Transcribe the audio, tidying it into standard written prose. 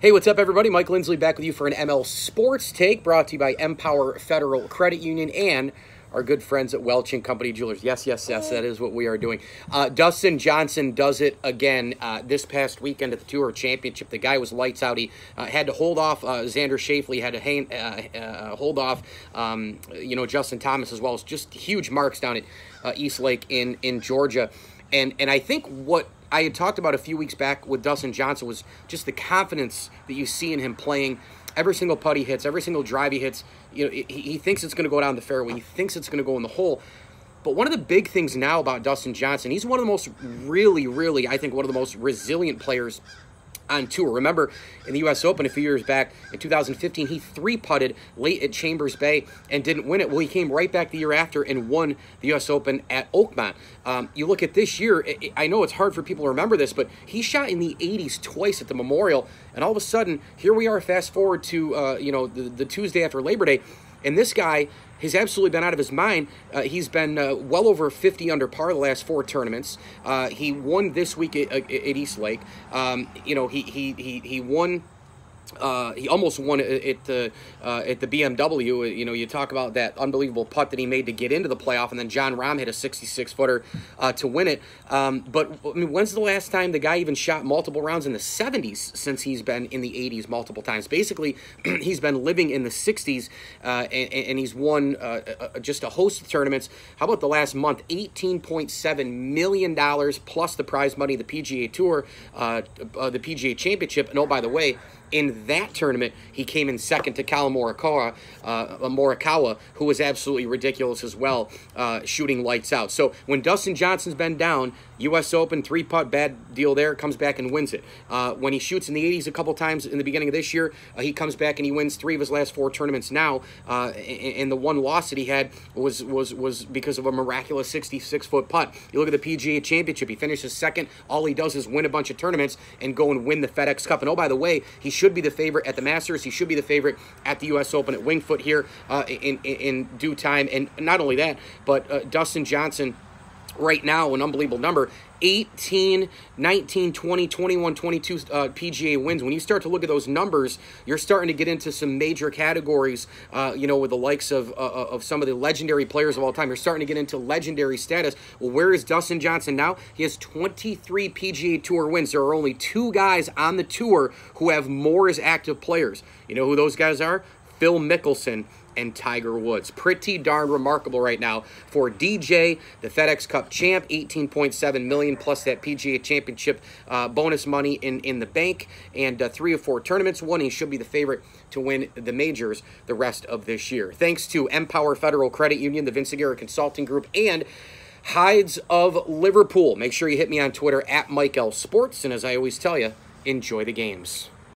Hey, what's up, everybody? Mike Lindsley back with you for an ML Sports Take, brought to you by Empower Federal Credit Union and our good friends at Welch & Company Jewelers. Yes, that is what we are doing. Dustin Johnson does it again this past weekend at the Tour Championship. The guy was lights out. He had to hold off Xander Schauffele, had to hold off Justin Thomas as well. It's just huge marks down at East Lake in Georgia. And I think what I had talked about a few weeks back with Dustin Johnson was just the confidence that you see in him playing. Every single putt he hits, every single drive he hits, he thinks it's going to go down the fairway. He thinks it's going to go in the hole. But one of the big things now about Dustin Johnson, he's one of the most really, I think, one of the most resilient players on tour. Remember, in the U.S. Open a few years back, in 2015, he three-putted late at Chambers Bay and didn't win it. Well, he came right back the year after and won the U.S. Open at Oakmont. You look at this year, I know it's hard for people to remember this, but he shot in the 80s twice at the Memorial, and all of a sudden, here we are, fast forward to the Tuesday after Labor Day, and this guy has absolutely been out of his mind. He's been well over 50 under par the last 4 tournaments. He won this week at East Lake. He won. He almost won at the BMW. You talk about that unbelievable putt that he made to get into the playoff, and then John Rahm hit a 66-footer to win it. But I mean, when's the last time the guy even shot multiple rounds in the 70s since he's been in the 80s multiple times? Basically, he's been living in the 60s, and he's won just a host of tournaments. How about the last month? $18.7 million plus the prize money, the PGA Tour, the PGA Championship. And oh, by the way, in that tournament, he came in second to Collin Morikawa, who was absolutely ridiculous as well, shooting lights out. So when Dustin Johnson's been down, U.S. Open, 3-putt, bad deal there, comes back and wins it. When he shoots in the 80s a couple times in the beginning of this year, he comes back and he wins 3 of his last 4 tournaments now. And the one loss that he had was because of a miraculous 66-foot putt. You look at the PGA Championship, he finishes second. All he does is win a bunch of tournaments and go and win the FedEx Cup. And oh, by the way, he should be the favorite at the Masters. He should be the favorite at the U.S. Open at Winged Foot here in due time. And not only that, but Dustin Johnson right now, an unbelievable number, 18, 19, 20, 21, 22 PGA wins. When you start to look at those numbers, you're starting to get into some major categories, with the likes of some of the legendary players of all time. You're starting to get into legendary status. Well, where is Dustin Johnson now? He has 23 PGA Tour wins. There are only 2 guys on the tour who have more as active players. You know who those guys are? Phil Mickelson and Tiger Woods. Pretty darn remarkable right now for DJ, the FedEx Cup champ, $18.7 million plus that PGA Championship bonus money in the bank, and 3 of 4 tournaments won. He should be the favorite to win the majors the rest of this year. Thanks to Empower Federal Credit Union, the Vince Aguirre Consulting Group, and Hides of Liverpool. Make sure you hit me on Twitter at Mike L Sports, and as I always tell you, enjoy the games.